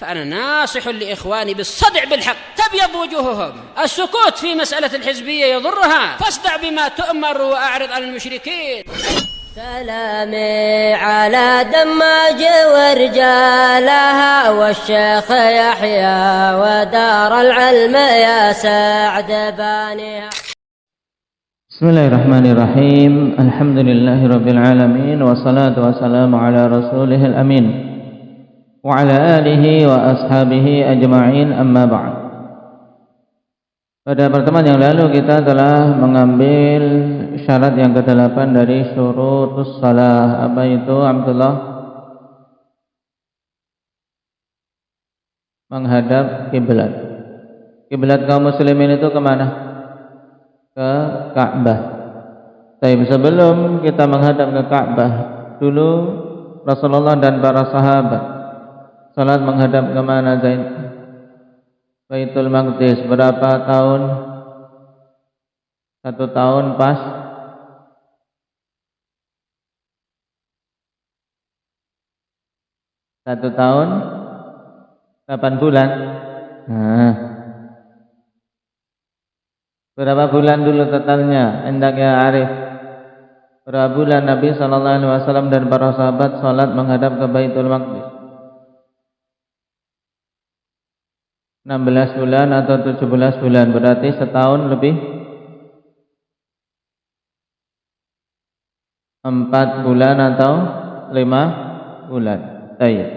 فأنا ناصح لإخواني بالصدع بالحق تبيض وجوههم. السكوت في مسألة الحزبية يضرها، فاصدع بما تؤمر وأعرض عن المشركين. سلامي على دماج ورجالها والشيخ يحيى ودار العلم يا سعد بانيها. Bismillahirrahmanirrahim. Alhamdulillahirabbil alamin wassalatu wassalamu ala rasulihil amin wa ala alihi wa ashabihi ajma'in, amma ba'd. Pada pertemuan yang lalu kita telah mengambil syarat yang ke-8 dari syurutus shalah. Apa itu, Abdullah? Menghadap kiblat. Kiblat kaum muslimin itu kemana? Ke Ka'bah. Tapi sebelum kita menghadap ke Ka'bah, dulu Rasulullah dan para sahabat salat menghadap ke mana, Zain? Baitul Maqdis. Berapa tahun? 1 tahun pas? Satu tahun 8 bulan. Nah, berapa bulan dulu totalnya? Hendak ya Arif. Berapa bulan Nabi SAW dan para sahabat salat menghadap ke Baitul Maqdis? 16 bulan atau 17 bulan, berarti setahun lebih 4 bulan atau 5 bulan. Baik.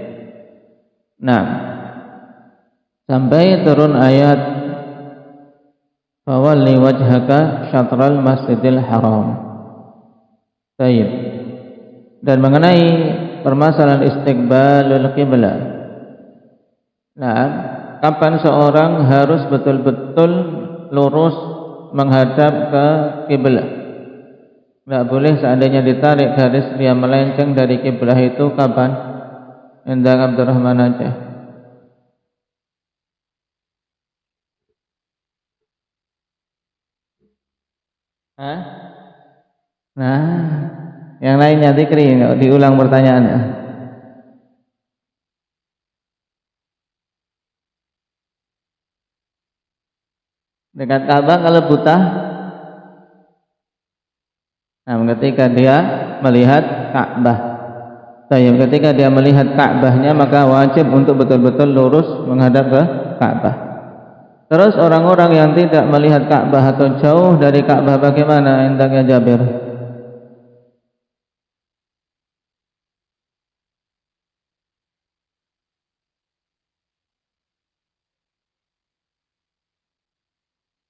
Nah, sampai turun ayat fawalli wajhaka syatral masjidil haram. Baik. Dan mengenai permasalahan istiqbalul qiblah. Nah, kapan seorang harus betul-betul lurus menghadap ke kiblat? Tidak boleh seandainya ditarik garis dia melenceng dari kiblat itu kapan? Endang Abdurrahman aja. Hah? Nah, yang lainnya zikri, diulang pertanyaannya. Dekat Ka'bah kalau buta. Nah, ketika dia melihat Ka'bah. Ketika dia melihat Ka'bahnya, maka wajib untuk betul-betul lurus menghadap ke Ka'bah. Terus orang-orang yang tidak melihat Ka'bah atau jauh dari Ka'bah bagaimana hendaknya Jabir?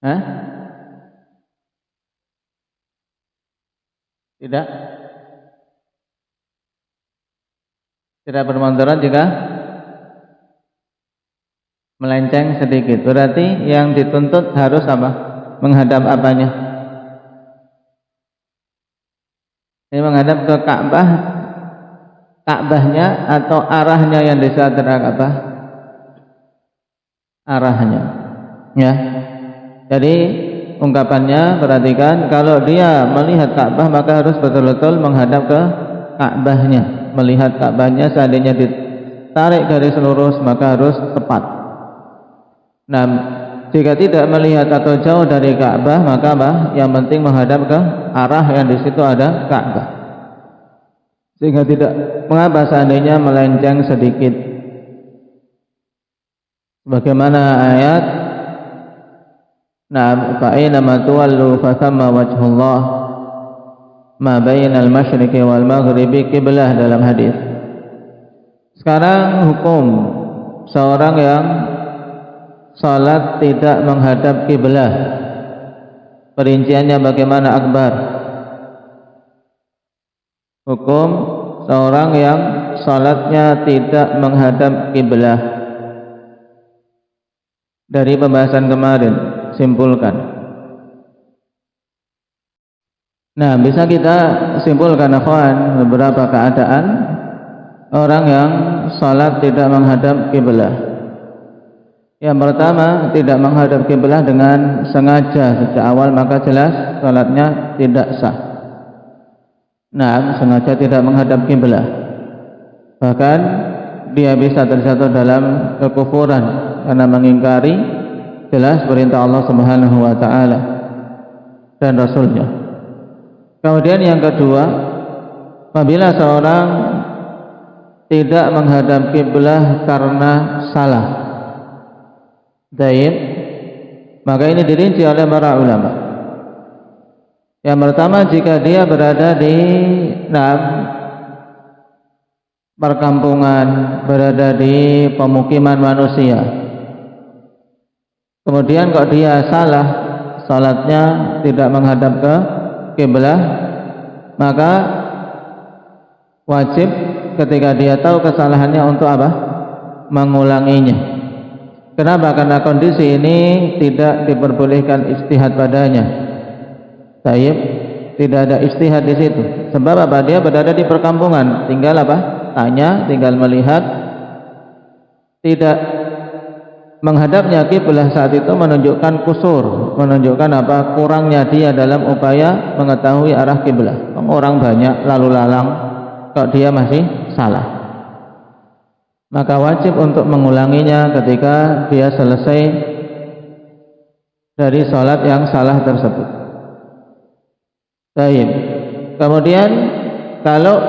Hah? Tidak bermudarat jika melenceng sedikit. Berarti yang dituntut harus apa? Menghadap apanya? Ini menghadap ke Ka'bah, Ka'bahnya atau arahnya yang diseret Ka'bah? Arahnya. Ya. Jadi ungkapannya, perhatikan, kalau dia melihat Ka'bah maka harus betul-betul menghadap ke Ka'bahnya. Melihat Ka'bahnya, seandainya ditarik garis lurus maka harus tepat. Nah, jika tidak melihat atau jauh dari Ka'bah, maka yang penting menghadap ke arah yang di situ ada Ka'bah. Sehingga tidak mengapa seandainya melenceng sedikit. Bagaimana ayat, nah, fa aina ma tuwallu fa thamma wajhullah ma bainal masyriqi wal maghribi qiblah, dalam hadis. Sekarang hukum seorang yang salat tidak menghadap kiblah. Perinciannya bagaimana, Akbar? Hukum seorang yang salatnya tidak menghadap kiblah. Dari pembahasan kemarin, simpulkan. Nah, bisa kita simpulkan, akhwan, beberapa keadaan orang yang salat tidak menghadap kiblah. Yang pertama, tidak menghadap kiblah dengan sengaja sejak awal, maka jelas salatnya tidak sah. Nah, sengaja tidak menghadap kiblah. Bahkan dia bisa terjatuh dalam kekufuran karena mengingkari jelas perintah Allah Subhanahu wa taala dan Rasulnya. Kemudian yang kedua, apabila seorang tidak menghadap kiblah karena salah, maka ini dirinci oleh para ulama. Yang pertama, jika dia berada di perkampungan, berada di pemukiman manusia, kemudian kok dia salah, salatnya tidak menghadap ke kiblah, maka wajib ketika dia tahu kesalahannya untuk apa? Mengulanginya. Kenapa? Karena kondisi ini tidak diperbolehkan ijtihad padanya. Tidak ada ijtihad di situ. Sebab apa? Dia berada di perkampungan, tinggal apa? Tanya, tinggal melihat. Tidak menghadapnya kiblah saat itu menunjukkan kusur, menunjukkan apa? Kurangnya dia dalam upaya mengetahui arah kiblah. Orang banyak lalu lalang, kok dia masih salah. Maka wajib untuk mengulanginya ketika dia selesai dari sholat yang salah tersebut. Baik. Kemudian kalau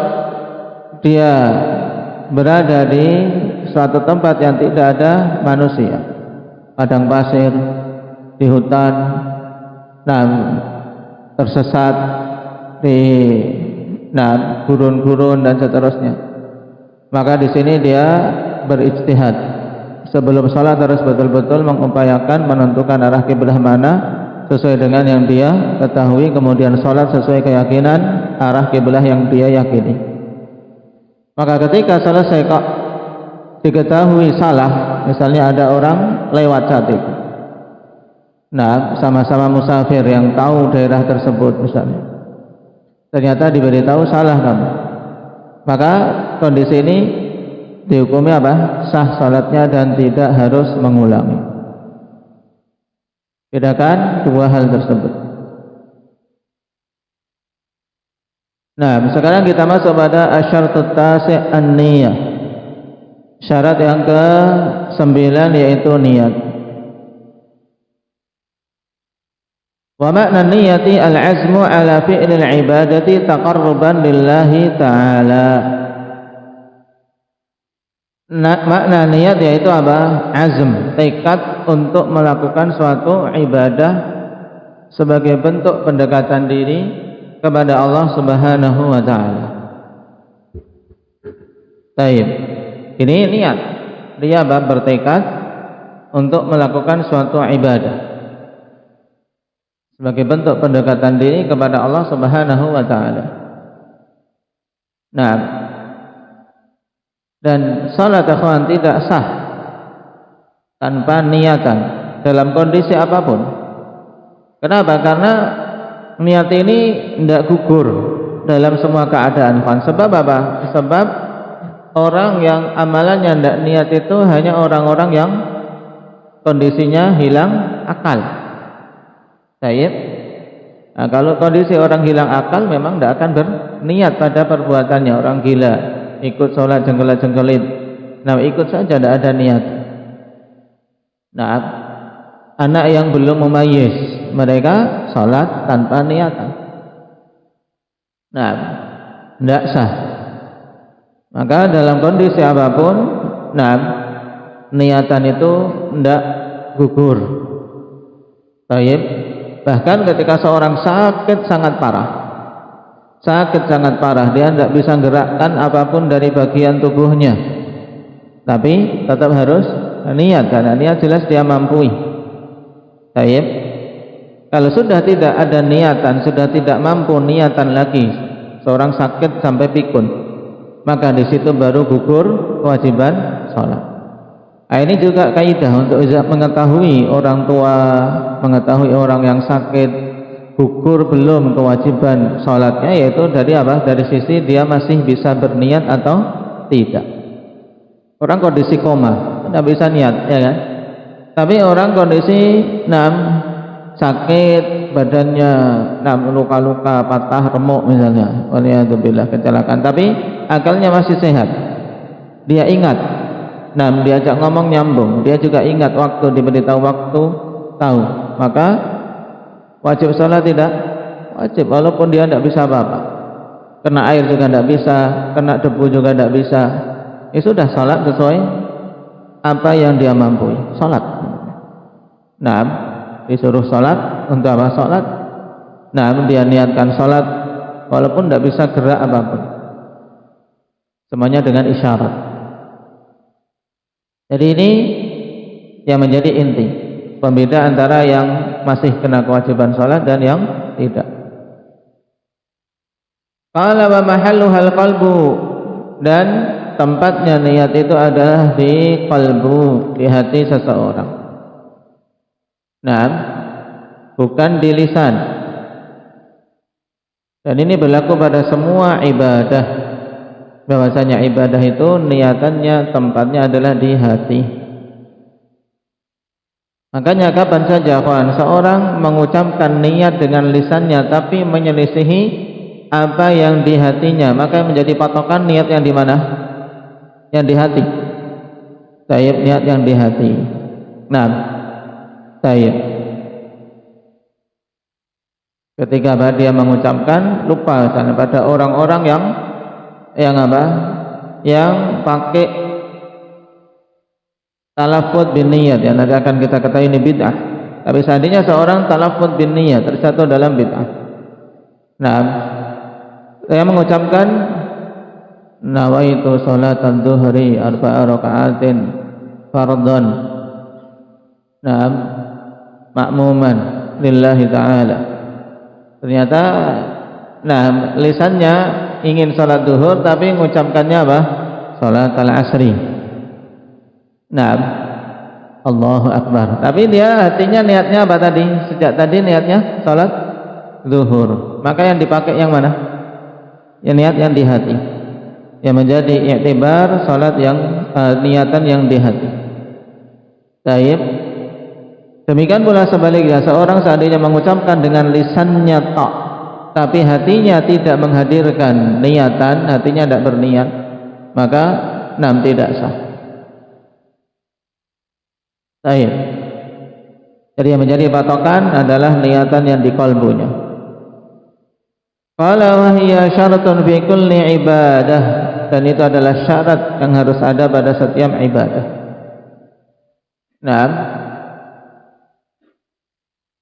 dia berada di suatu tempat yang tidak ada manusia, padang pasir, di hutan, tersesat di gurun-gurun dan seterusnya, maka di sini dia berijtihad. Sebelum sholat harus betul-betul mengupayakan menentukan arah kiblah mana sesuai dengan yang dia ketahui, kemudian sholat sesuai keyakinan arah kiblah yang dia yakini. Maka ketika selesai kok diketahui salah, misalnya ada orang lewat saat itu, sama-sama musafir yang tahu daerah tersebut misalnya, ternyata diberitahu salah kamu, maka kondisi ini dihukumi apa? Sah salatnya dan tidak harus mengulangi. Bedakan dua hal tersebut. Sekarang kita masuk pada asyartut tasi' an-niyah. Syarat yang ke-9 yaitu niat. Wa makna niyati al-azmu ala fi'lil ibadati taqarruban lillahi ta'ala. Makna niat yaitu apa? Azm, tekad untuk melakukan suatu ibadah sebagai bentuk pendekatan diri kepada Allah Subhanahu wa taala. Baik. Ini niat. Dia bertekad untuk melakukan suatu ibadah sebagai bentuk pendekatan diri kepada Allah Subhanahu wa taala. Dan salat akhwan tidak sah tanpa niatan dalam kondisi apapun. Kenapa? Karena niat ini tidak gugur dalam semua keadaan. Sebab apa? Sebab orang yang amalannya tidak niat itu hanya orang-orang yang kondisinya hilang akal. Kalau kondisi orang hilang akal memang tidak akan berniat pada perbuatannya. Orang gila ikut sholat jengkelit-jengkelit, ikut saja, tidak ada niat. Anak yang belum mumayyiz, mereka sholat tanpa niatan, tidak sah. Maka dalam kondisi apapun, niatan itu tidak gugur. Bahkan ketika seorang sakit sangat parah, dia tidak bisa gerakkan apapun dari bagian tubuhnya, tapi tetap harus niat, karena niat jelas dia mampu. Kalau sudah tidak ada niatan, sudah tidak mampu niatan lagi, seorang sakit sampai pikun, maka di situ baru gugur kewajiban sholat. Ini juga kaidah untuk mengetahui orang tua, mengetahui orang yang sakit gugur belum kewajiban sholatnya, yaitu dari apa? Dari sisi dia masih bisa berniat atau tidak. Orang kondisi koma tidak bisa niat, ya kan? Tapi orang kondisi sakit, badannya luka-luka, patah, remuk misalnya, waliyadzubillah, kecelakaan, tapi akalnya masih sehat. Dia ingat Nah, diajak ngomong nyambung, dia juga ingat waktu, diberitahu waktu, tahu, maka wajib sholat tidak? Wajib, walaupun dia tidak bisa apa-apa, kena air juga tidak bisa, kena debu juga tidak bisa, ya sudah, sholat sesuai apa yang dia mampu, sholat. Nah, disuruh sholat, untuk apa sholat? Nah, dia niatkan sholat walaupun tidak bisa gerak apapun, semuanya dengan isyarat. Jadi ini yang menjadi inti pembeda antara yang masih kena kewajiban sholat dan yang tidak. Qala wa mahalluhal qalbu, dan tempatnya niat itu adalah di qalbu, di hati seseorang. Nah, bukan di lisan. Dan ini berlaku pada semua ibadah, bahwasanya ibadah itu niatannya, tempatnya adalah di hati. Makanya kapan saja seorang mengucapkan niat dengan lisannya tapi menyelisihi apa yang di hatinya, maka menjadi patokan niat yang di mana? Yang di hati. Tayyib, niat yang di hati. Nah, tayyib. Ketika dia mengucapkan, lupa misalnya pada orang-orang yang apa? Yang pakai talaffuz bin niyat, yang nanti akan kita ketahui ini bid'ah. Tapi seandainya seorang talaffuz bin niyat terjatuh dalam bid'ah. Nah, saya mengucapkan nawaitu salatan dhuhri arba'a raka'atin fardhan. Nah, makmuman lillahi ta'ala. Ternyata nah, lisannya ingin salat duhur tapi mengucapkannya apa? Salat al-asri. Nah, Allahu Akbar. Tapi dia hatinya niatnya apa tadi? Sejak tadi niatnya salat duhur. Maka yang dipakai yang mana? Yang niat yang di hati. Yang menjadi i'tibar salat yang niatan yang di hati. Baik. Demikian pula sebaliknya, seorang seandainya mengucapkan dengan lisannya tok, tapi hatinya tidak menghadirkan niatan, hatinya tidak berniat, maka tidak sah. Baik. Jadi yang menjadi patokan adalah niatan yang di qalbunya. Qala wa hiya syaratun fi kulli ibadah, dan itu adalah syarat yang harus ada pada setiap ibadah. Nah,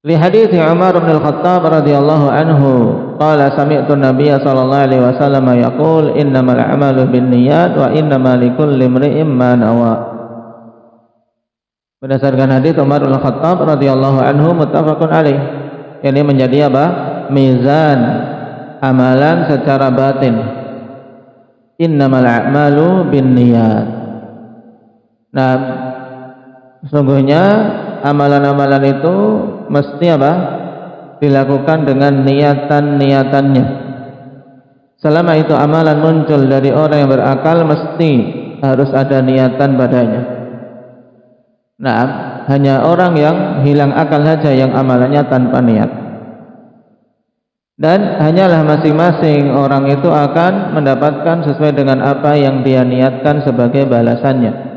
li hadits Umar bin Al-Khattab radhiyallahu anhu qala sami'tu an-nabiy sallallahu alaihi wasallam yaqul innamal a'malu binniyat wa innamal likulli imri'in ma nawa. Berdasarkan hadits Umar bin Al-Khattab radhiyallahu anhu muttafaqun alaih, ini menjadi apa? Mizan amalan secara batin. Innamal a'malu binniyat. Nah, sesungguhnya amalan-amalan itu mesti apa? Dilakukan dengan niatan-niatannya. Selama itu amalan muncul dari orang yang berakal, mesti harus ada niatan padanya. Nah, hanya orang yang hilang akal saja yang amalannya tanpa niat. Dan hanyalah masing-masing orang itu akan mendapatkan sesuai dengan apa yang dia niatkan sebagai balasannya.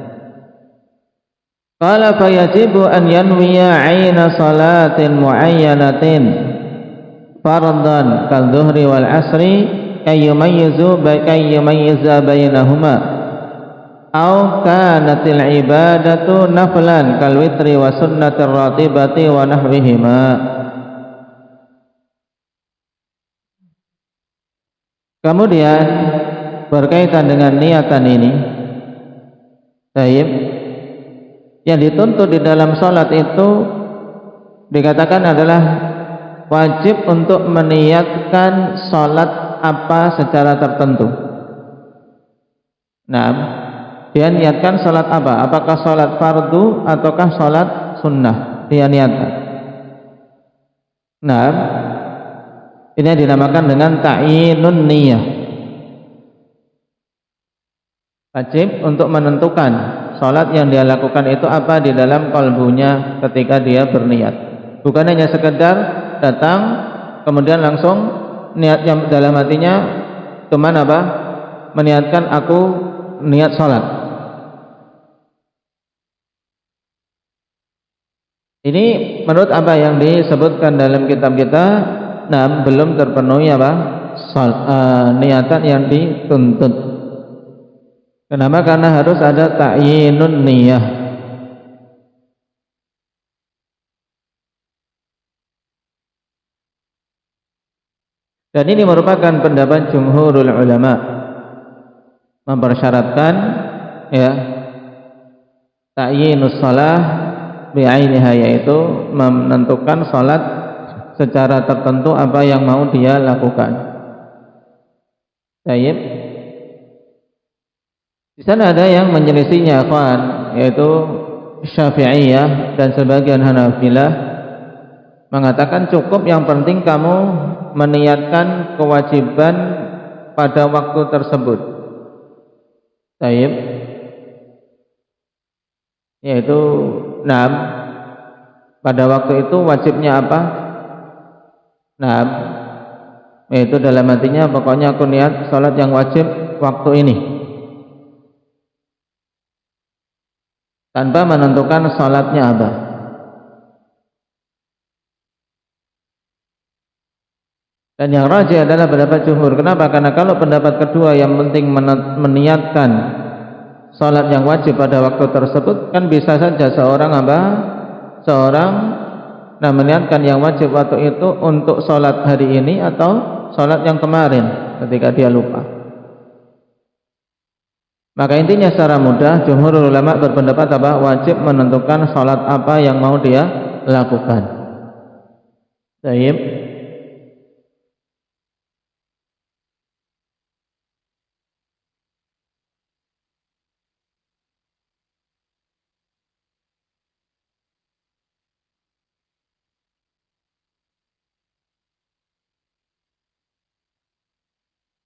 Qala fayajibu an yanwiya 'aina salatin muayyanatin fardhan kadzuhri wal 'asri kayyumayyiza bainahuma aw kanatil ibadatu naflan kal witri wa sunnatir ratibati wa nahwihima. Kemudian berkaitan dengan niatan ini, baik, yang dituntut di dalam salat itu dikatakan adalah wajib untuk meniatkan salat apa secara tertentu. Nah, dia niatkan salat apa? Apakah salat fardu ataukah salat sunnah? Dia niatkan. Nah, ini dinamakan dengan ta'yinun niyah. Wajib untuk menentukan salat yang dia lakukan itu apa di dalam kalbunya ketika dia berniat. Bukan hanya sekedar datang kemudian langsung niat yang dalam hatinya cuman apa? Meniatkan aku niat salat. Ini menurut apa yang disebutkan dalam kitab kita, nah belum terpenuhi apa? Niatan yang dituntut. Kenapa? Karena harus ada ta'yinun niyah. Dan ini merupakan pendapat jumhurul ulama, mempersyaratkan ya ta'yinus shalah bi'ainiha, yaitu menentukan salat secara tertentu apa yang mau dia lakukan. Baik. Di sana ada yang menyelisihinya, kawan, yaitu Syafi'iyah dan sebagian Hanafilah mengatakan cukup, yang penting kamu meniatkan kewajiban pada waktu tersebut. Baik. Yaitu pada waktu itu wajibnya apa? Yaitu dalam hatinya pokoknya aku niat salat yang wajib waktu ini, tanpa menentukan salatnya apa. Dan yang rajih adalah pendapat jumhur. Kenapa? Karena kalau pendapat kedua yang penting meniatkan salat yang wajib pada waktu tersebut, kan bisa saja seorang meniatkan yang wajib waktu itu untuk salat hari ini atau salat yang kemarin ketika dia lupa. Maka intinya secara mudah jumhur ulama berpendapat apa? Wajib menentukan salat apa yang mau dia lakukan. Baik.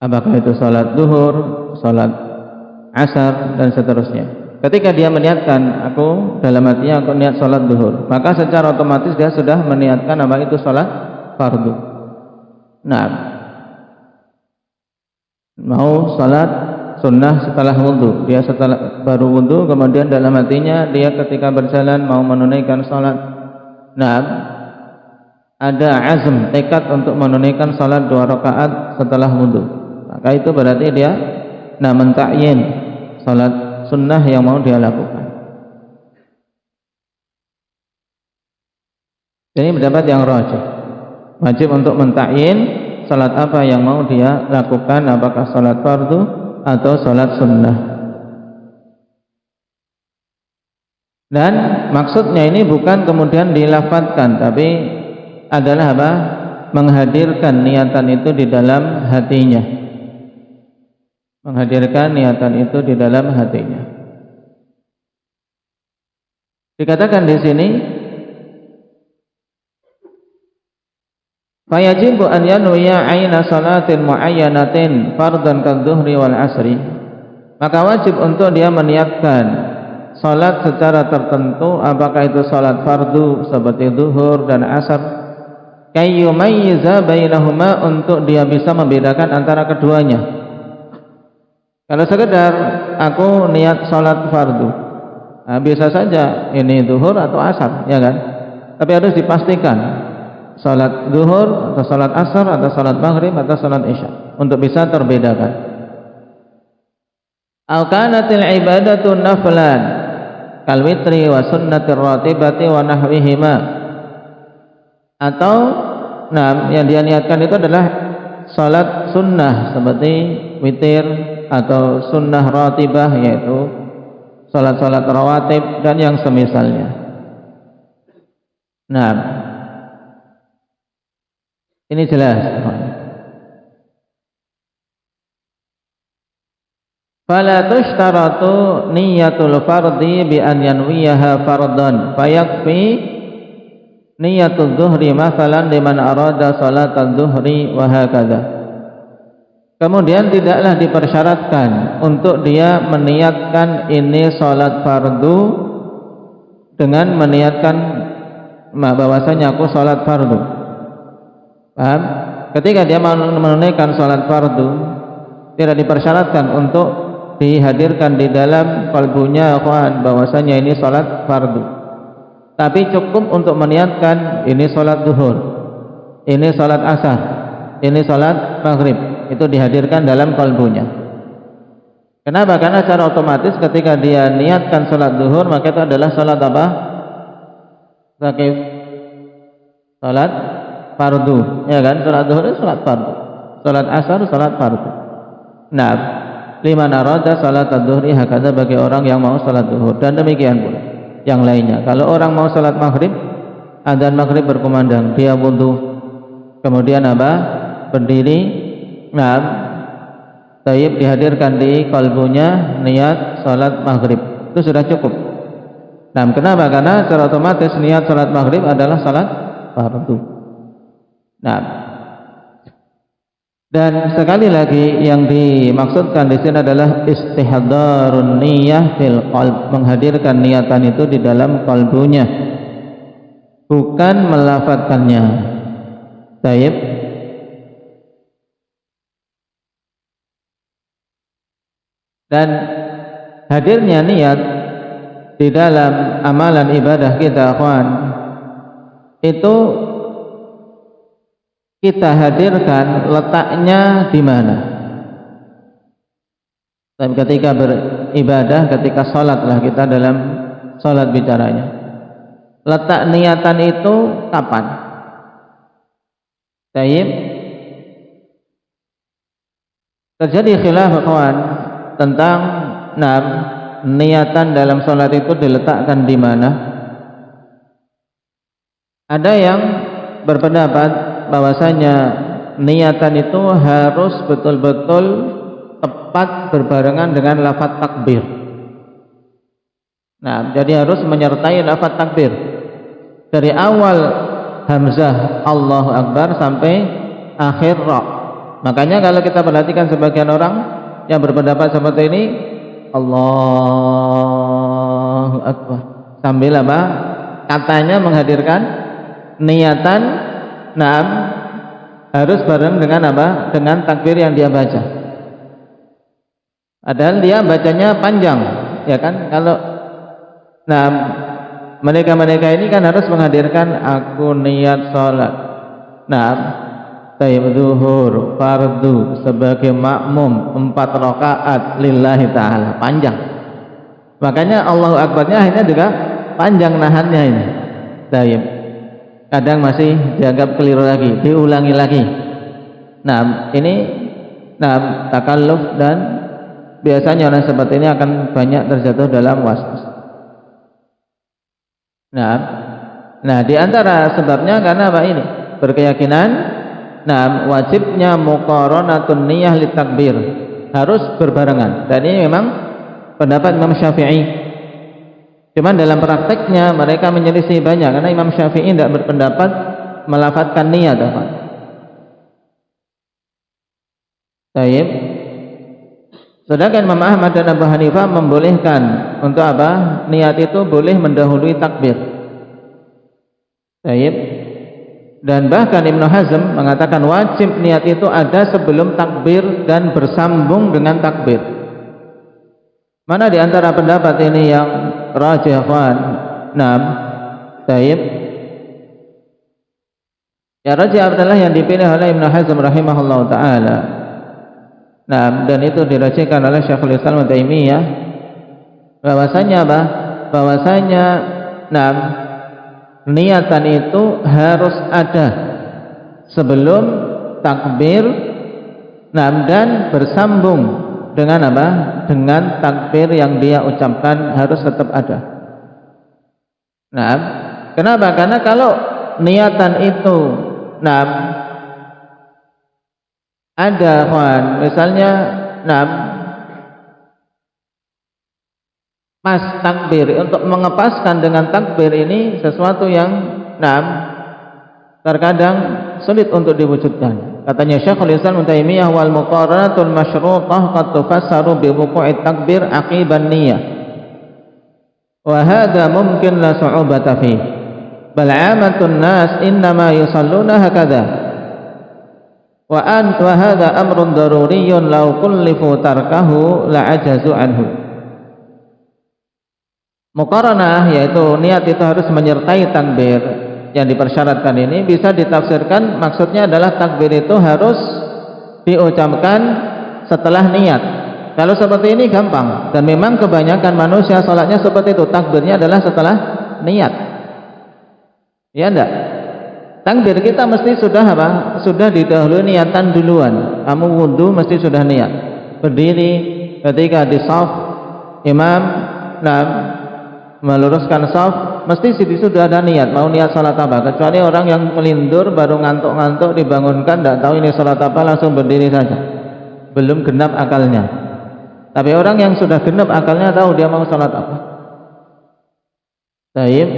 Apakah itu salat duhur, salat asar, dan seterusnya. Ketika dia meniatkan, aku dalam hatinya aku niat salat duhur, maka secara otomatis dia sudah meniatkan apa itu salat fardu. Nah, mau salat sunnah setelah wudhu, dia setelah baru wudhu, kemudian dalam hatinya dia ketika berjalan mau menunaikan salat. Nah, ada azm, tekad untuk menunaikan salat 2 rakaat setelah wudhu. Maka itu berarti dia mentakyin salat sunnah yang mau dia lakukan. Ini pendapat yang rajih. Wajib untuk mentakyin salat apa yang mau dia lakukan, apakah salat fardu atau salat sunnah. Dan maksudnya ini bukan kemudian dilafadzkan, tapi adalah apa? Menghadirkan niatan itu di dalam hatinya. Menghadirkan niatan itu di dalam hatinya. Dikatakan di sini, fayajibu an yanwiya aina salatin muayyanatin fardhan kadzuhri wal asri. Maka wajib untuk dia meniatkan salat secara tertentu, apakah itu salat fardu seperti zuhur dan asar, kayyumayyiza bainahuma, untuk dia bisa membedakan antara keduanya. Kalau sekedar aku niat salat fardu, bisa saja ini zuhur atau asar, ya kan? Tapi harus dipastikan salat zuhur atau salat asar atau salat maghrib atau salat isya untuk bisa terbedakan. Au kanatil ibadatu naflan kal witri wa sunnatir ratibati wa nahwihima, atau yang dia niatkan itu adalah salat sunnah seperti witir atau sunnah ratibah, yaitu salat-salat rawatib dan yang semisalnya. Ini jelas. Fala tushtaratu niyatul fardi bi an yanwiyaha fardan, fayakfi niyatul dhuhri masalan liman arada salatal dhuhri wa hakadha. Kemudian tidaklah dipersyaratkan untuk dia meniatkan ini salat fardu dengan meniatkan bahwasanya aku salat fardu. Paham? Ketika dia menunaikan salat fardu, tidak dipersyaratkan untuk dihadirkan di dalam kalbunya bahwasanya ini salat fardu. tapi cukup untuk meniatkan ini sholat zuhur, ini sholat asar, ini sholat maghrib, itu dihadirkan dalam kalbunya. Kenapa? Karena secara otomatis ketika dia niatkan sholat zuhur, maka itu adalah sholat apa? Sholat fardu, ya kan? Sholat zuhur itu sholat fardu, sholat asar sholat fardu. Nah, liman arada sholat zuhri hakadha, bagi orang yang mau sholat zuhur, dan demikian pula yang lainnya. Kalau orang mau sholat maghrib, adzan maghrib berkumandang, dia wudu, kemudian apa? Berdiri, nah, tayyib, dihadirkan di kalbunya niat sholat maghrib, itu sudah cukup. Nah, kenapa? Karena secara otomatis niat sholat maghrib adalah sholat fardu. Nah, dan sekali lagi yang dimaksudkan di sini adalah istihdarun niyah fil qalb, menghadirkan niatan itu di dalam kalbunya, bukan melafadzkannya. Tayyib. Dan hadirnya niat di dalam amalan ibadah kita, akhwan, itu kita hadirkan letaknya di mana. Dan ketika beribadah, ketika sholat lah kita dalam sholat bicaranya, letak niatan itu kapan? Tayyib. Terjadi khilaf, akhwan, tentang niatan dalam sholat itu diletakkan di mana. Ada yang berpendapat bahwasanya niatan itu harus betul-betul tepat berbarengan dengan lafaz takbir. Nah, jadi harus menyertai lafaz takbir dari awal hamzah Allahu Akbar sampai akhir ra. Makanya kalau kita perhatikan sebagian orang yang berpendapat seperti ini, Allahu Akbar, sambil apa? Katanya menghadirkan niatan, harus bareng dengan apa? Dengan takbir yang dia baca. Padahal dia bacanya panjang, ya kan? Kalau mereka ini kan harus menghadirkan aku niat sholat, tayyib zuhur fardu sebagai makmum 4 rakaat lillahi ta'ala, panjang. Makanya Allahu Akbarnya akhirnya juga panjang nahannya ini. Tayyib. Kadang masih dianggap keliru lagi, diulangi lagi. Nah, ini takalluf, dan biasanya orang seperti ini akan banyak terjatuh dalam waswas. Nah, di antara sebabnya karena apa ini? Berkeyakinan wajibnya muqaranatun niyah litakbir, harus berbarengan. Dan ini memang pendapat Imam Syafi'i. Cuman dalam prakteknya mereka menyelisih banyak, karena Imam Syafi'i tidak berpendapat melafadzkan niat. Baik. Sedangkan Imam Ahmad dan Abu Hanifah membolehkan untuk apa? Niat itu boleh mendahului takbir. Baik. Dan bahkan Ibnu Hazm mengatakan wajib niat itu ada sebelum takbir dan bersambung dengan takbir. Mana di antara pendapat ini yang rajih, akhwan? Tayyib. Ya, rajih adalah yang dipilih oleh Ibnu Hazm rahimahullah taala. Dan itu dirajihkan oleh Syekhul Islam Ibnu Taimiyah, bahwasanya apa? Bahwasanya niatan itu harus ada sebelum takbir, dan bersambung dengan apa? Dengan takbir yang dia ucapkan harus tetap ada. Kenapa? Karena kalau niatan itu ada, kawan, misalnya pas takbir, untuk mengepaskan dengan takbir ini sesuatu yang terkadang sulit untuk diwujudkan. Katanya Syekhul Islam Ibnu Taimiyah, wal muqaranatul masyrutah qad tufassaru bi wuqu'it takbir aqiban niyyah, wa hadha mumkin la su'ubata fihi, bal 'amatun nas innama yusalluna hakadha, wa hadha amrun daruriyyun law kullifu tarkahu la ajazu anhu. Muqaranah yaitu niat itu harus menyertai takbir yang dipersyaratkan ini bisa ditafsirkan maksudnya adalah takbir itu harus diucapkan setelah niat. Kalau seperti ini gampang, dan memang kebanyakan manusia sholatnya seperti itu, takbirnya adalah setelah niat. Ya enggak? Takbir kita mesti sudah apa? Sudah didahului niatan duluan. Kamu wudhu mesti sudah niat. Berdiri ketika di shaf imam meluruskan shaf mesti sudah ada niat, mau niat salat apa. Kecuali orang yang melindur baru ngantuk-ngantuk dibangunkan tidak tahu ini salat apa langsung berdiri saja, belum genap akalnya. Tapi orang yang sudah genap akalnya tahu dia mau salat apa. Baik.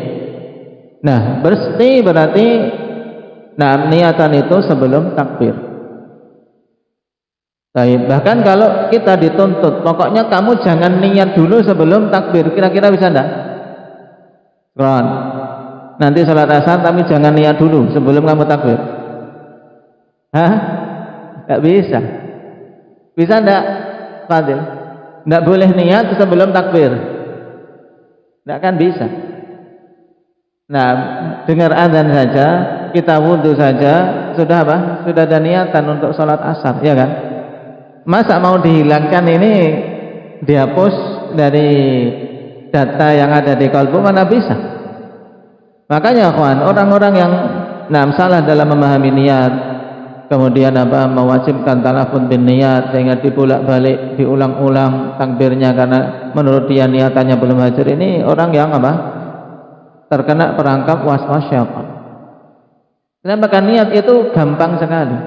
Nah, berarti niatan itu sebelum takbir. Baik. Bahkan kalau kita dituntut, pokoknya kamu jangan niat dulu sebelum takbir, kira-kira bisa enggak? Ron, nanti salat asar tapi jangan niat dulu sebelum kamu takbir. Hah? Enggak bisa. Bisa enggak, Fadil? Enggak boleh niat sebelum takbir. Enggak kan bisa. Nah, dengar azan saja, kita wudhu saja, sudah apa? Sudah ada niatan untuk salat asar, ya kan? Masa mau dihilangkan ini, dihapus dari data yang ada di kalbu, mana bisa? Makanya kawan, orang-orang yang salah dalam memahami niat, kemudian mewajibkan talafut bin niat sehingga dibulak-balik, diulang-ulang takbirnya karena menurut dia niatannya belum hadir, ini orang yang terkena perangkap was-was syaitan. Kenapa? Kan niat itu gampang sekali.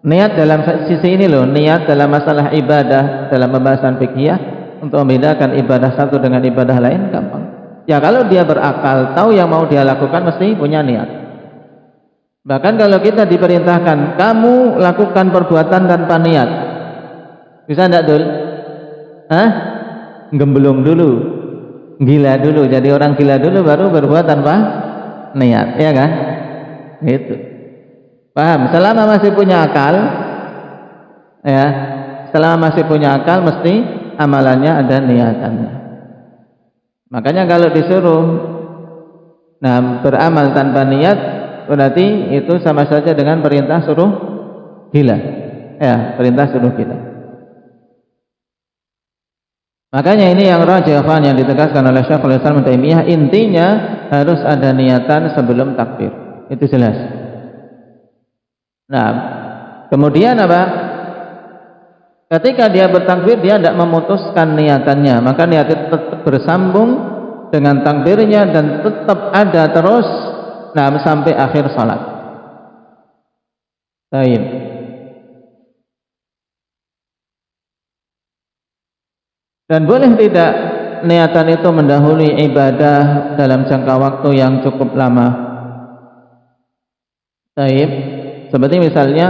Niat dalam sisi ini loh, niat dalam masalah ibadah, dalam pembahasan fikih untuk membedakan ibadah satu dengan ibadah lain gampang. Ya kalau dia berakal, tahu yang mau dia lakukan mesti punya niat. Bahkan kalau kita diperintahkan kamu lakukan perbuatan tanpa niat, bisa enggak Dul? Gemblong dulu, gila dulu, jadi orang gila dulu baru berbuat tanpa niat, ya kan? Itu paham? Selama masih punya akal, ya, selama masih punya akal mesti amalannya ada niatannya. Makanya kalau disuruh beramal tanpa niat, berarti itu sama saja dengan perintah suruh gila, ya, perintah suruh gila. Makanya ini yang rajih yang ditegaskan oleh Syekhul Islam Ibnu Taimiyah, intinya harus ada niatan sebelum takbir. Itu jelas. Nah, kemudian apa? Ketika dia bertakbir, dia tidak memutuskan niatannya, maka niat itu tetap bersambung dengan takbirnya dan tetap ada terus sampai akhir salat. Baik. Dan boleh tidak niatan itu mendahului ibadah dalam jangka waktu yang cukup lama. Baik. Seperti misalnya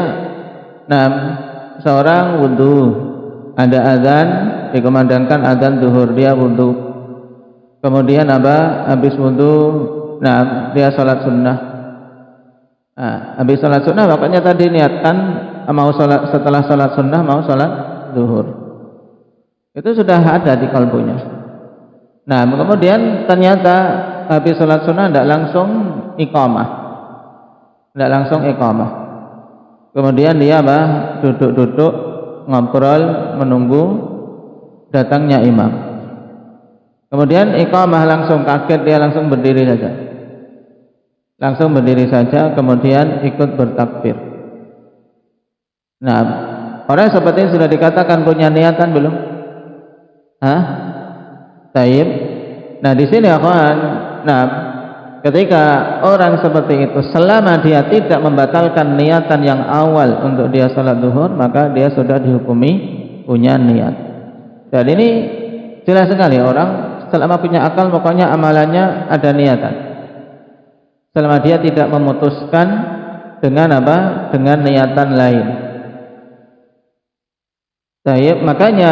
seorang wudhu, ada azan, dikumandangkan azan zuhur, dia wudhu, kemudian habis wudhu, dia salat sunnah. Habis salat sunnah, makanya tadi niatkan mau salat, setelah salat sunnah mau salat zuhur, itu sudah ada di kalbunya. Kemudian ternyata habis salat sunnah tidak langsung iqamah, kemudian dia duduk-duduk ngobrol menunggu datangnya imam. Kemudian iqamah langsung kaget, dia langsung berdiri saja, kemudian ikut bertakbir. Orang seperti ini sudah dikatakan punya niatan belum? Taib. Di sini akhwan, ketika orang seperti itu, selama dia tidak membatalkan niatan yang awal untuk dia salat zuhur, maka dia sudah dihukumi punya niat. Dan ini jelas sekali, orang selama punya akal pokoknya amalannya ada niatan. Selama dia tidak memutuskan dengan dengan niatan lain. Taib. Makanya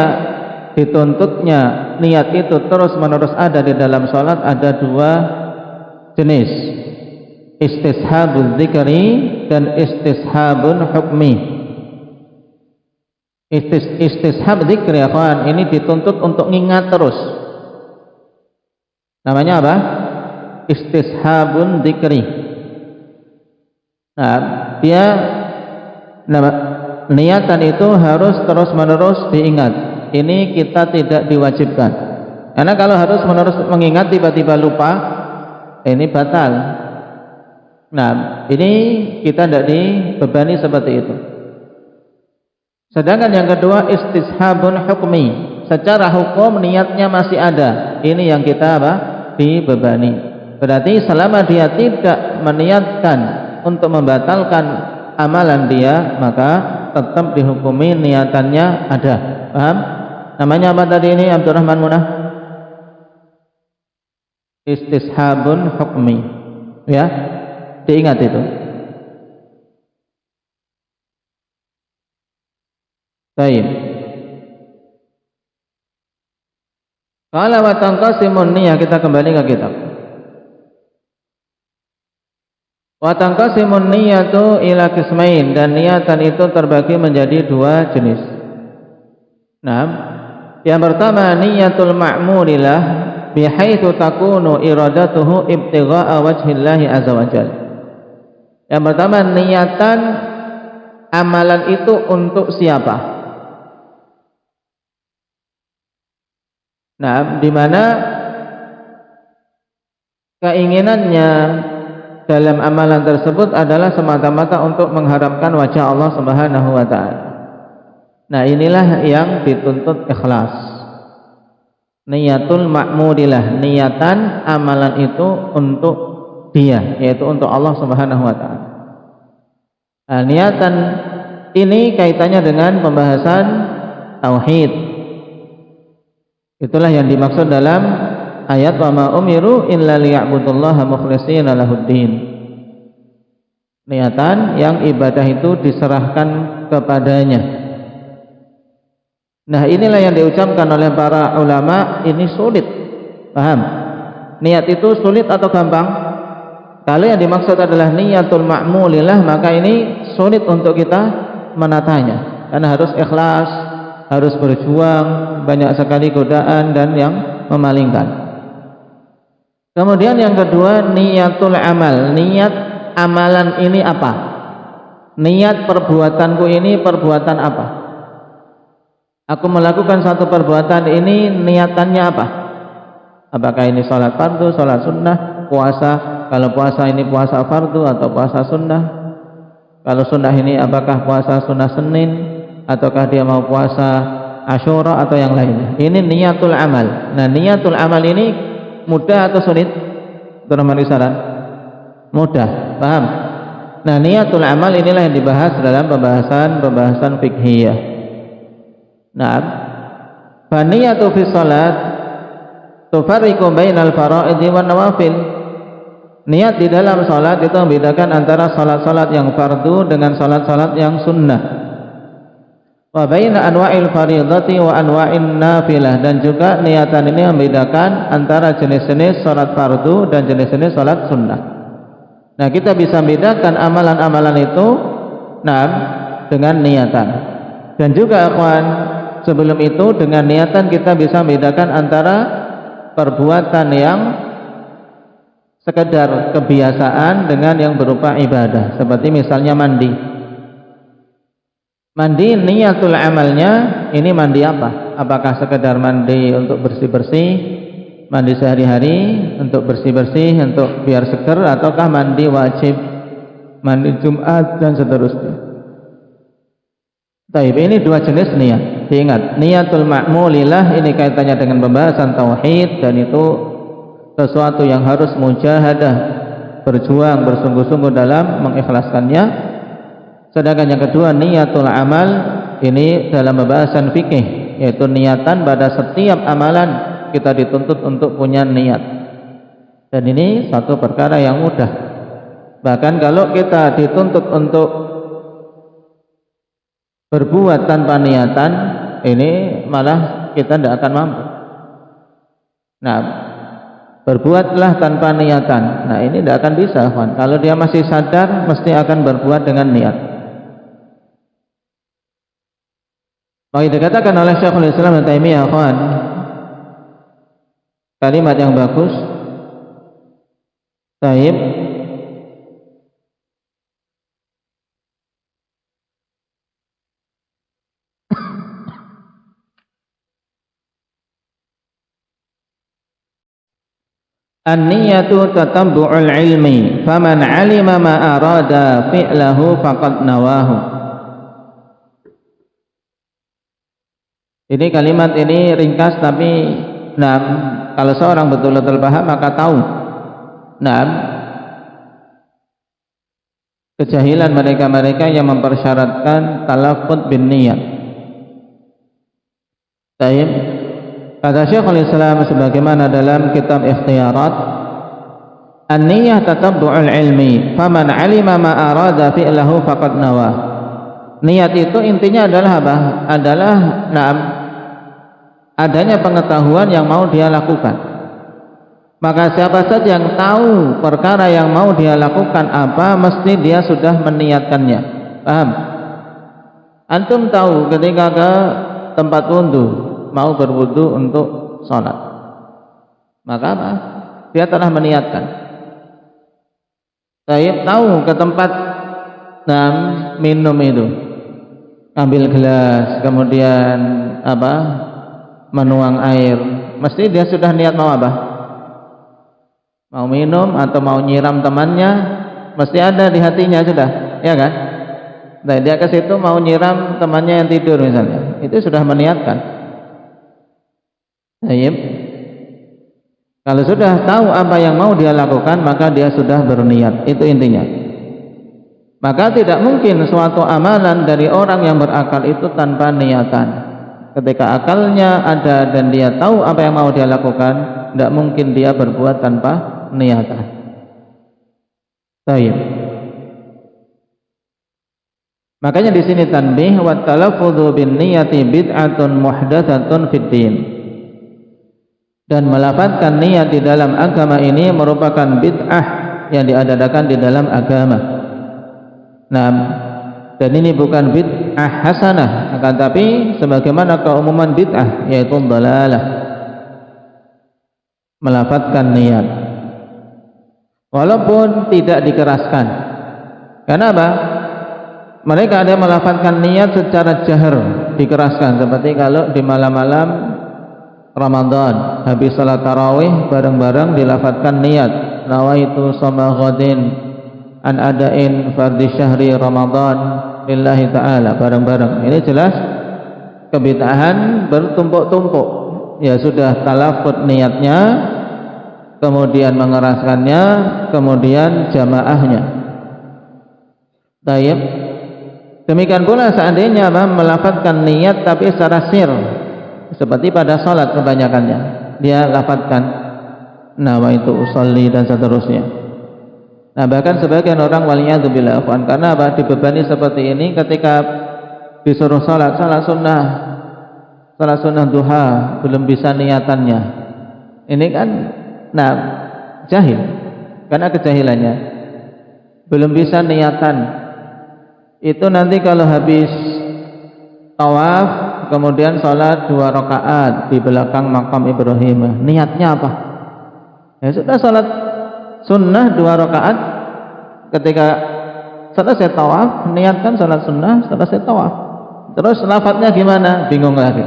dituntutnya niat itu terus menerus ada di dalam salat ada dua jenis, istishabul dzikri dan istishabun hukmi. Istishab dzikri ini dituntut untuk ngingat terus. Namanya apa? Istishabun dzikri. Nah, dia niatan itu harus terus-menerus diingat. Ini kita tidak diwajibkan. Karena kalau harus menerus mengingat tiba-tiba lupa, ini batal. Nah, ini kita tidak dibebani seperti itu. Sedangkan yang kedua istishabun hukmi. Secara hukum niatnya masih ada. Ini yang kita apa? Dibebani. Berarti selama dia tidak meniatkan untuk membatalkan amalan dia, maka tetap dihukumi niatannya ada. Paham? Namanya apa tadi ini Abdurrahman Munah? Istishabun hukmi. Ya, diingat itu. Baik. Qala wa tanqasimun niyah, kita kembali ke kitab. Wa tanqasimun niyatu ila qismain, dan niatan itu terbagi menjadi dua jenis. Nah, yang pertama niyatul ma'mulillah bihaitsu takunu iradatuhu ibtigha'a wajhillahi azza wajalla. Yang pertama niatan amalan itu untuk siapa? Nah, di mana keinginannya dalam amalan tersebut adalah semata-mata untuk mengharapkan wajah Allah Subhanahu wa taala. Nah, inilah yang dituntut ikhlas. Niyatul ma'mudillah, niatan amalan itu untuk dia, yaitu untuk Allah Subhanahu wa taala. Nah, niatan ini kaitannya dengan pembahasan tauhid. Itulah yang dimaksud dalam ayat wa ma umiru illa liya'budullaha mukhlishina lahuddin. Niatan yang ibadah itu diserahkan kepadanya. Nah, inilah yang diucapkan oleh para ulama, ini sulit. Paham? Niat itu sulit atau gampang? Kalau yang dimaksud adalah niyatul ma'mulillah, maka ini sulit untuk kita menatanya. Karena harus ikhlas, harus berjuang, banyak sekali godaan dan yang memalingkan. Kemudian yang kedua niyatul amal. Niat amalan ini apa? Niat perbuatanku ini perbuatan apa? Aku melakukan satu perbuatan ini niatannya apa? Apakah ini sholat fardu, sholat sunnah, puasa? Kalau puasa ini puasa fardu atau puasa sunnah? Kalau sunnah ini apakah puasa sunnah Senin, ataukah dia mau puasa Asyura atau yang lainnya? Ini niyatul amal. Nah, niyatul amal ini mudah atau sulit? Terima risalah. Mudah, paham? Nah, niyatul amal inilah yang dibahas dalam pembahasan fiqhiyah. Nah, faniyatu fi salat tufarriqu bainal fara'idhi wan nawafil. Niat di dalam salat itu membedakan antara salat-salat yang fardu dengan salat-salat yang sunnah. Wa baina anwa'il fardhati wa anwa'in nafilah, dan juga niatan ini membedakan antara jenis-jenis salat fardu dan jenis-jenis salat sunnah. Nah, kita bisa membedakan amalan-amalan itu dengan niatan. Dan juga akhwan, sebelum itu dengan niatan kita bisa membedakan antara perbuatan yang sekedar kebiasaan dengan yang berupa ibadah. Seperti misalnya mandi. Mandi niyatul amalnya ini mandi apa? Apakah sekedar mandi untuk bersih-bersih, mandi sehari-hari untuk bersih-bersih, untuk biar seger, ataukah mandi wajib, mandi Jumat dan seterusnya. Baik, ini dua jenis niat. Diingat, niyatul ma'mulillah ini kaitannya dengan pembahasan tauhid, dan itu sesuatu yang harus mujahadah, berjuang bersungguh-sungguh dalam mengikhlaskannya. Sedangkan yang kedua niyatul amal ini dalam pembahasan fikih, yaitu niatan pada setiap amalan kita dituntut untuk punya niat. Dan ini satu perkara yang mudah. Bahkan kalau kita dituntut untuk berbuat tanpa niatan, ini malah kita tidak akan mampu. Nah, berbuatlah tanpa niatan. Nah, ini tidak akan bisa, kawan. Kalau dia masih sadar, mesti akan berbuat dengan niat. Maka dikatakan oleh Syekhul Islam Ibnu Taimiyah, kawan, kalimat yang bagus. Taib. An-niyatu tatabbu'ul ilmi, faman 'alima ma arada fi'lahu faqad nawahu. Ini kalimat ini ringkas tapi kalau seorang betul-betul paham maka tahu kejahilan mereka-mereka yang mempersyaratkan talaffuz bin niyat. Taib. Kata Syekhul Islam sebagaimana dalam kitab Ikhtiyarat, an-niyah tatabbu'ul ilmi, faman 'alima ma arada fi'lahu faqad nawah. Niat itu intinya adalah apa? Adalah adanya pengetahuan yang mau dia lakukan. Maka siapa saja yang tahu perkara yang mau dia lakukan apa, mesti dia sudah meniatkannya. Paham? Antum tahu ketika ke tempat wudu, mau berwudu untuk sholat, maka apa? Dia telah meniatkan. Saya tahu ke tempat minum itu, ambil gelas, kemudian menuang air, mesti dia sudah niat mau apa? Mau minum atau mau nyiram temannya, mesti ada di hatinya sudah, ya kan? Nah, dia ke situ mau nyiram temannya yang tidur misalnya, itu sudah meniatkan. Baik. Kalau sudah tahu apa yang mau dia lakukan, maka dia sudah berniat. Itu intinya. Maka tidak mungkin suatu amalan dari orang yang berakal itu tanpa niatan. Ketika akalnya ada dan dia tahu apa yang mau dia lakukan, tidak mungkin dia berbuat tanpa niatan. Baik. Makanya di sini tanbih, wa talaffudzu bin niyati bid'atun muhdatsatun fid din. Dan melafazkan niat di dalam agama ini merupakan bid'ah yang diadakan di dalam agama. Dan ini bukan bid'ah hasanah, akan tapi sebagaimana keumuman bid'ah, yaitu dhalalah. Melafazkan niat walaupun tidak dikeraskan. Kenapa? Mereka ada melafazkan niat secara jahar, dikeraskan, seperti kalau di malam-malam Ramadan habis salat tarawih bareng-bareng dilafadzkan niat, nawaitu shoma ghadin an adain fardhi syahri Ramadan lillahi ta'ala, bareng-bareng. Ini jelas kebid'ahan bertumpuk-tumpuk. Ya sudah talaffuz niatnya, kemudian mengeraskannya, kemudian jamaahnya. Tayyib. Demikian pula seandainya melafadzkan niat tapi secara sir, seperti pada sholat kebanyakannya dia lafadzkan nawaitu usolli dan seterusnya. Nah, bahkan sebagian orang waliyadzubillah, karena apa? Dibebani seperti ini ketika disuruh sholat sunnah duha belum bisa niatannya. Ini kan jahil, karena kejahilannya belum bisa niatan. Itu nanti kalau habis tawaf kemudian sholat 2 rakaat di belakang makam Ibrahim, niatnya apa? Ya sudah, sholat sunnah 2 rakaat, ketika selesai tawaf niatkan sholat sunnah, selesai tawaf. Terus lafadznya gimana? Bingung lagi,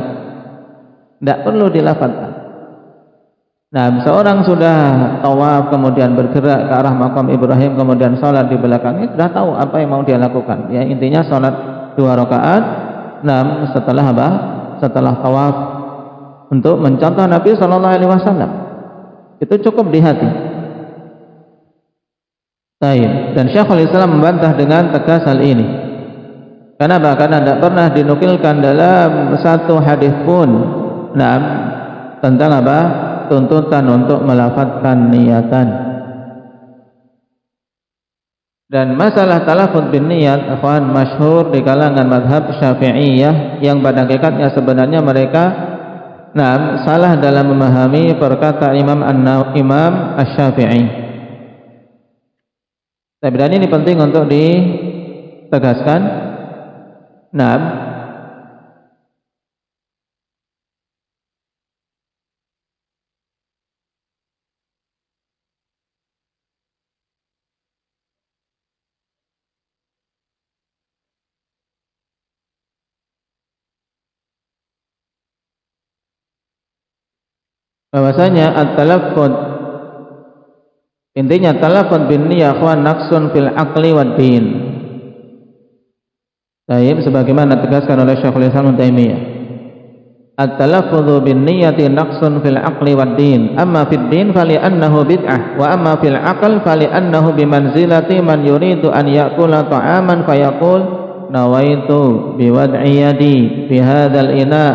tidak perlu dilafadzkan. Nah, seorang sudah tawaf kemudian bergerak ke arah makam Ibrahim, kemudian sholat di belakangnya, sudah tahu apa yang mau dia lakukan. Ya intinya sholat 2 rakaat. Nah, setelah apa? Setelah tawaf, untuk mencontoh Nabi SAW. Itu cukup di hati. Baik. Dan Syekhul Islam membantah dengan tegas hal ini. Kenapa? Karena tidak pernah dinukilkan dalam satu hadis pun tentang apa? Tuntutan untuk melafadzkan niatan. Dan masalah talaffuz bin niyat, ikhwan, masyhur di kalangan mazhab Syafi'iyah, yang pada hakikatnya sebenarnya mereka salah dalam memahami perkataan Imam Asy-Syafi'i. Tapi dan ini penting untuk ditegaskan. bahwasanya at-talaffuz, intinya talaffuz bin niyyah naqsun fil aqli wad din. Baik, sebagaimana tegaskan oleh Syekhul Islam Ibnu Taimiyah, at-talaffuz bin niyyati naqsun fil aqli wad din, amma fid din fali annahu bid'ah, wa amma fil aql fali annahu bimanzilati man yuridu an ya'kula ta'aman fayaqul nawaitu biwad'i yadi fi hadzal ina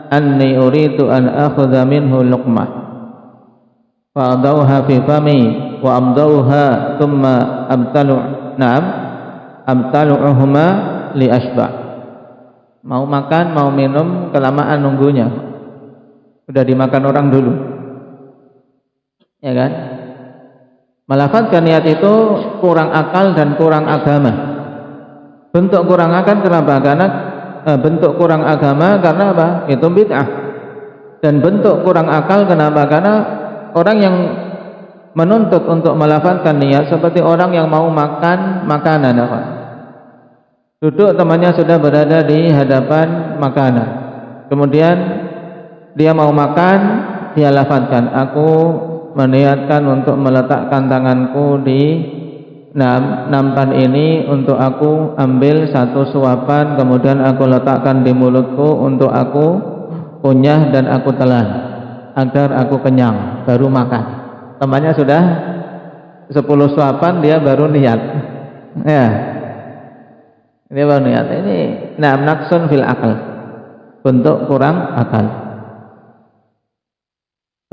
anni uridu an akhudha minhu luqmah fa adawha fi fami wa amdawha thumma abtalu'uhuma li ashba. Mau makan mau minum kelamaan nunggunya, udah dimakan orang dulu, ya kan? Melafadzkan niat itu kurang akal dan kurang agama. Bentuk kurang akal kenapa? Bentuk kurang agama karena apa? Itu bid'ah. Dan bentuk kurang akal kenapa? Karena orang yang menuntut untuk melafadzkan niat seperti orang yang mau makan makanan apa? Duduk, temannya sudah berada di hadapan makanan, kemudian dia mau makan, dia lafadzkan, aku meniatkan untuk meletakkan tanganku di nampan ini untuk aku ambil satu suapan, kemudian aku letakkan di mulutku untuk aku kunyah dan aku telan agar aku kenyang baru makan. Temannya sudah 10 suapan, dia baru niat, ya, dia baru niat. Ini naqsun fil akal, bentuk kurang akal.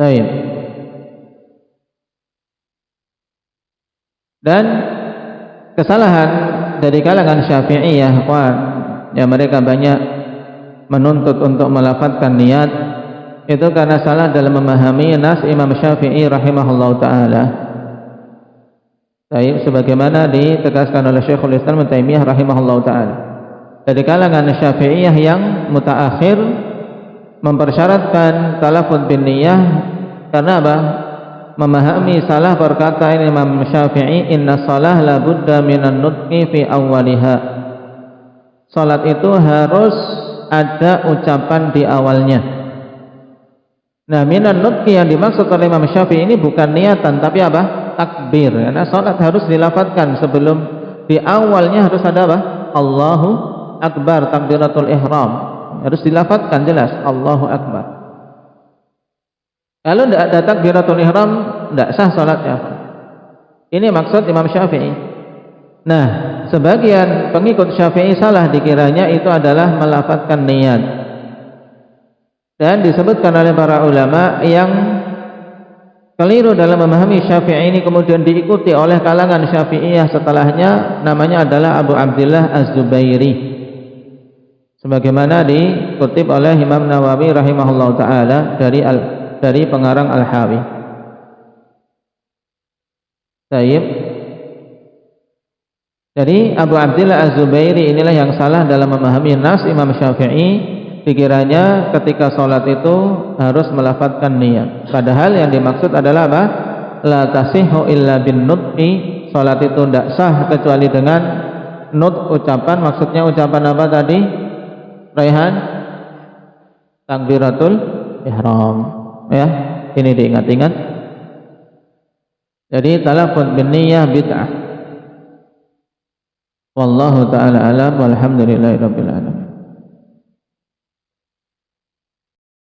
Baik. Dan kesalahan dari kalangan Syafi'iyah, yang mereka banyak menuntut untuk melafadzkan niat itu karena salah dalam memahami nas Imam Syafi'i rahimahullahu taala. Baik, sebagaimana ditegaskan oleh Syekhul Islam Ibnu Taimiyah rahimahullahu taala. Dari kalangan Syafi'iyah yang mutaakhir mempersyaratkan talaffuz bin niyyah karena apa? Memahami salah perkataan Imam Syafi'i, inna shalah la budda minan nutqi fi awwaliha. Salat itu harus ada ucapan di awalnya. Nah, minan nutqi yang dimaksud oleh Imam Syafi'i ini bukan niatan tapi apa? Takbir. Karena salat harus dilafadzkan sebelum, di awalnya harus ada apa? Allahu Akbar, takbiratul ihram. Harus dilafadzkan jelas Allahu Akbar. Kalau tidak ada takbiratul ihram, tidak sah salatnya. Ini maksud Imam Syafi'i. Nah, sebagian pengikut Syafi'i salah dikiranya itu adalah melafadzkan niat. Dan disebutkan oleh para ulama yang keliru dalam memahami Syafi'i ini kemudian diikuti oleh kalangan Syafi'iyah setelahnya, namanya adalah Abu Abdillah Az-Zubairi. Sebagaimana dikutip oleh Imam Nawawi rahimahullahu taala dari pengarang Al-Hawi. Baik. Jadi Abu Abdillah Az-Zubairi inilah yang salah dalam memahami nas Imam Syafi'i, dikiranya ketika sholat itu harus melafadzkan niat. Padahal yang dimaksud adalah apa? La tasihhu illa bin nutqi. Sholat itu tidak sah kecuali dengan nut, ucapan. Maksudnya ucapan apa tadi? Raihan? Takbiratul ihram. Ya, ini diingat-ingat. Jadi talaffuz bin niyyah bid'ah. Wallahu taala alam, walhamdulillahirabbil alamin.